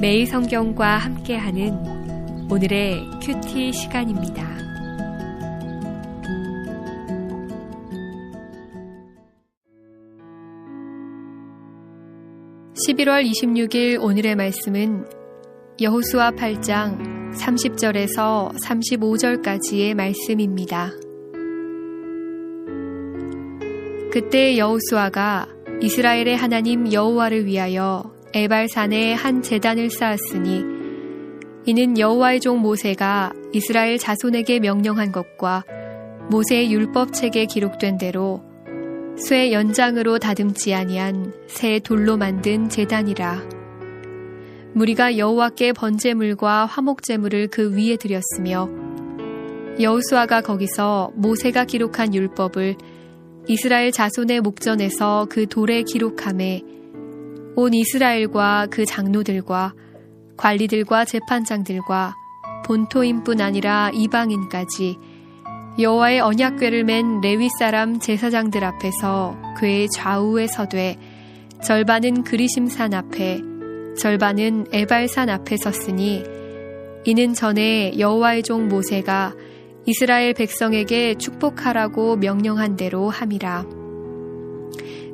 매일 성경과 함께하는 오늘의 큐티 시간입니다. (11월 26일) 오늘의 말씀은 여호수아 8장 30절에서 35절까지의 말씀입니다. 그때 여호수아가 이스라엘의 하나님 여호와를 위하여 에발산에 한 제단을 쌓았으니 이는 여호와의 종 모세가 이스라엘 자손에게 명령한 것과 모세의 율법책에 기록된 대로 쇠 연장으로 다듬지 아니한 새 돌로 만든 제단이라. 무리가 여호와께 번제물과 화목제물을 그 위에 드렸으며 여호수아가 거기서 모세가 기록한 율법을 이스라엘 자손의 목전에서 그 돌에 기록하매 온 이스라엘과 그 장로들과 관리들과 재판장들과 본토인뿐 아니라 이방인까지 여호와의 언약궤를 맨 레위 사람 제사장들 앞에서 궤의 좌우에 서되 절반은 그리심산 앞에 절반은 에발산 앞에 섰으니 이는 전에 여호와의 종 모세가 이스라엘 백성에게 축복하라고 명령한 대로 함이라.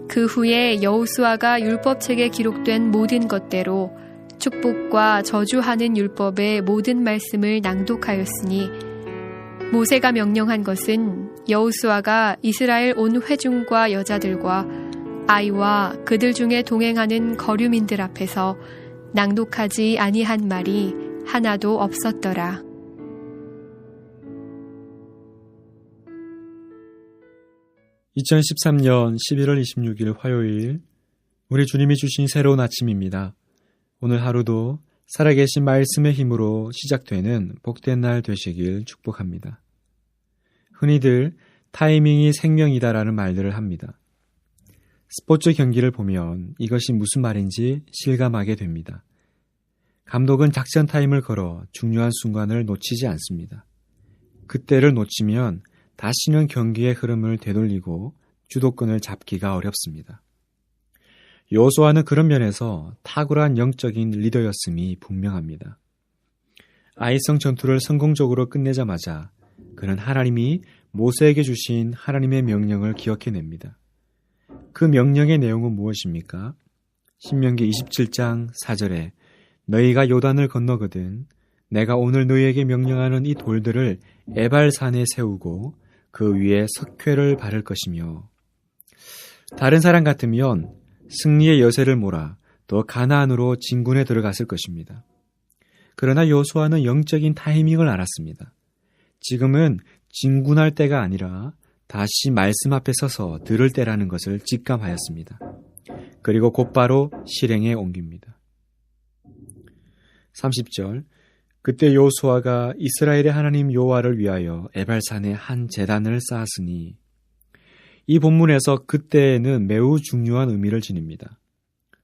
그 후에 여호수아가 율법책에 기록된 모든 것대로 축복과 저주하는 율법의 모든 말씀을 낭독하였으니 모세가 명령한 것은 여호수아가 이스라엘 온 회중과 여자들과 아이와 그들 중에 동행하는 거류민들 앞에서 낭독하지 아니한 말이 하나도 없었더라. (2013년 11월 26일) 화요일, 우리 주님이 주신 새로운 아침입니다. 오늘 하루도 살아계신 말씀의 힘으로 시작되는 복된 날 되시길 축복합니다. 흔히들 타이밍이 생명이다라는 말들을 합니다. 스포츠 경기를 보면 이것이 무슨 말인지 실감하게 됩니다. 감독은 작전 타임을 걸어 중요한 순간을 놓치지 않습니다. 그때를 놓치면 다시는 경기의 흐름을 되돌리고 주도권을 잡기가 어렵습니다. 여호수아는 그런 면에서 탁월한 영적인 리더였음이 분명합니다. 아이성 전투를 성공적으로 끝내자마자 그는 하나님이 모세에게 주신 하나님의 명령을 기억해냅니다. 그 명령의 내용은 무엇입니까? 신명기 27장 4절에 너희가 요단을 건너거든 내가 오늘 너희에게 명령하는 이 돌들을 에발산에 세우고 그 위에 석회를 바를 것이며. 다른 사람 같으면 승리의 여세를 몰아 또 가나안으로 진군에 들어갔을 것입니다. 그러나 여호수아는 영적인 타이밍을 알았습니다. 지금은 진군할 때가 아니라 다시 말씀 앞에 서서 들을 때라는 것을 직감하였습니다. 그리고 곧바로 실행에 옮깁니다. 30절, 그때 여호수아가 이스라엘의 하나님 여호와를 위하여 에발산에 한 제단을 쌓았으니. 이 본문에서 그때는 매우 중요한 의미를 지닙니다.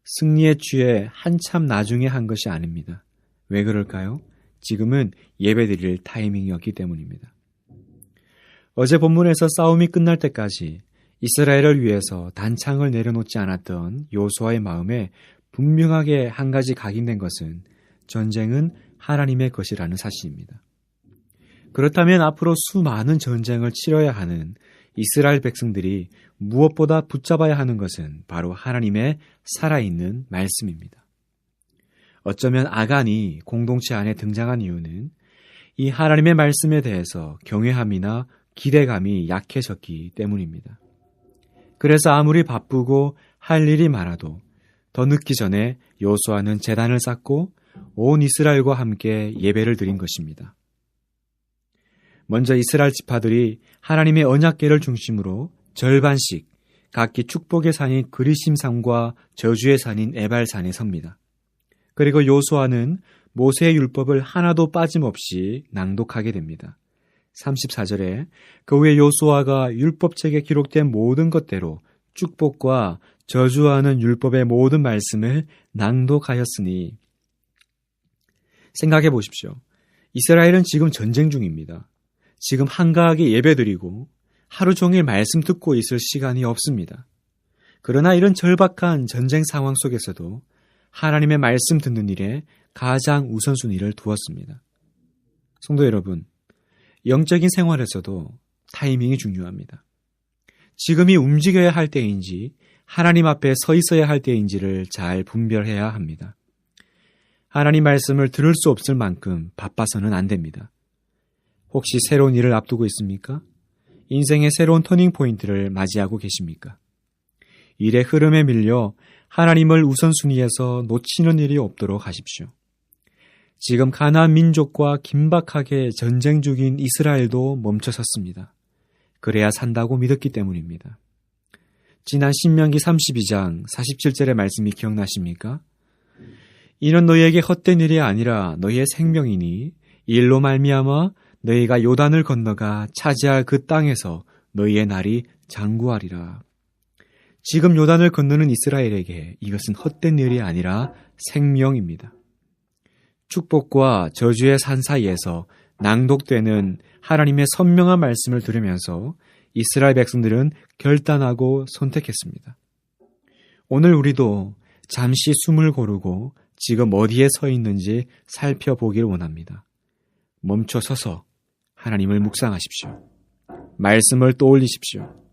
승리에 취해 한참 나중에 한 것이 아닙니다. 왜 그럴까요? 지금은 예배드릴 타이밍이었기 때문입니다. 어제 본문에서 싸움이 끝날 때까지 이스라엘을 위해서 단창을 내려놓지 않았던 여호수아의 마음에 분명하게 한 가지 각인된 것은 전쟁은 하나님의 것이라는 사실입니다. 그렇다면 앞으로 수많은 전쟁을 치러야 하는 이스라엘 백성들이 무엇보다 붙잡아야 하는 것은 바로 하나님의 살아있는 말씀입니다. 어쩌면 아간이 공동체 안에 등장한 이유는 이 하나님의 말씀에 대해서 경외함이나 기대감이 약해졌기 때문입니다. 그래서 아무리 바쁘고 할 일이 많아도 더 늦기 전에 여호수아는 제단을 쌓고 온 이스라엘과 함께 예배를 드린 것입니다. 먼저 이스라엘 지파들이 하나님의 언약궤를 중심으로 절반씩 각기 축복의 산인 그리심산과 저주의 산인 에발산에 섭니다. 그리고 여호수아는 모세의 율법을 하나도 빠짐없이 낭독하게 됩니다. 34절에 그 후에 여호수아가 율법책에 기록된 모든 것대로 축복과 저주하는 율법의 모든 말씀을 낭독하였으니. 생각해 보십시오. 이스라엘은 지금 전쟁 중입니다. 지금 한가하게 예배드리고 하루 종일 말씀 듣고 있을 시간이 없습니다. 그러나 이런 절박한 전쟁 상황 속에서도 하나님의 말씀 듣는 일에 가장 우선순위를 두었습니다. 성도 여러분, 영적인 생활에서도 타이밍이 중요합니다. 지금이 움직여야 할 때인지 하나님 앞에 서 있어야 할 때인지를 잘 분별해야 합니다. 하나님 말씀을 들을 수 없을 만큼 바빠서는 안 됩니다. 혹시 새로운 일을 앞두고 있습니까? 인생의 새로운 터닝포인트를 맞이하고 계십니까? 일의 흐름에 밀려 하나님을 우선순위에서 놓치는 일이 없도록 하십시오. 지금 가나안 민족과 긴박하게 전쟁 중인 이스라엘도 멈춰섰습니다. 그래야 산다고 믿었기 때문입니다. 지난 신명기 32장 47절의 말씀이 기억나십니까? 이는 너희에게 헛된 일이 아니라 너희의 생명이니 이 일로 말미암아 너희가 요단을 건너가 차지할 그 땅에서 너희의 날이 장구하리라. 지금 요단을 건너는 이스라엘에게 이것은 헛된 일이 아니라 생명입니다. 축복과 저주의 산 사이에서 낭독되는 하나님의 선명한 말씀을 들으면서 이스라엘 백성들은 결단하고 선택했습니다. 오늘 우리도 잠시 숨을 고르고 지금 어디에 서 있는지 살펴보길 원합니다. 멈춰 서서 하나님을 묵상하십시오. 말씀을 떠올리십시오.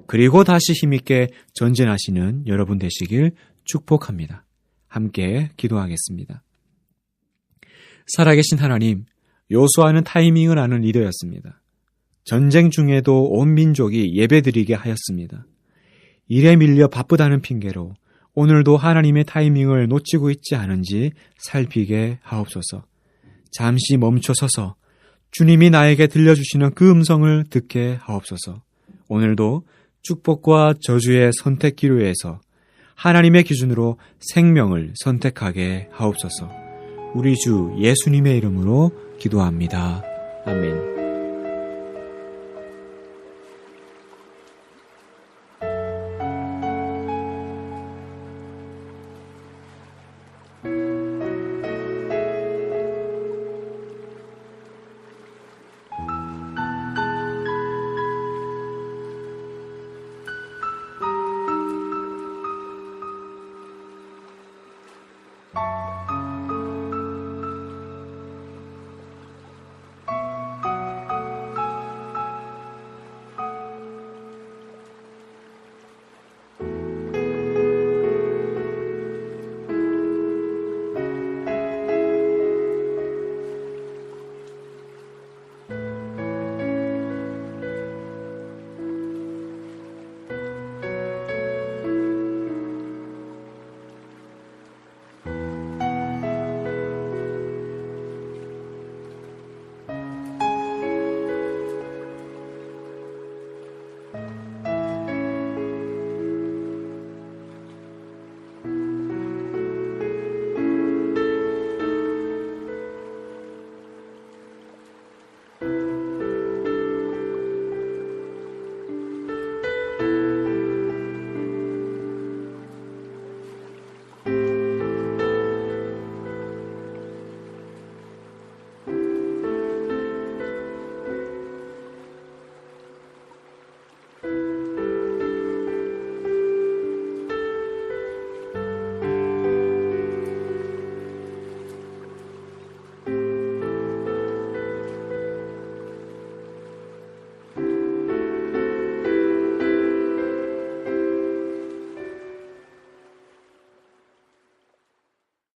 그리고 다시 힘있게 전진하시는 여러분 되시길 축복합니다. 함께 기도하겠습니다. 살아계신 하나님, 요수아는 타이밍을 아는 리더였습니다. 전쟁 중에도 온 민족이 예배드리게 하였습니다. 일에 밀려 바쁘다는 핑계로 오늘도 하나님의 타이밍을 놓치고 있지 않은지 살피게 하옵소서. 잠시 멈춰서서 주님이 나에게 들려주시는 그 음성을 듣게 하옵소서. 오늘도 축복과 저주의 선택 기로에서 하나님의 기준으로 생명을 선택하게 하옵소서. 우리 주 예수님의 이름으로 기도합니다. 아멘.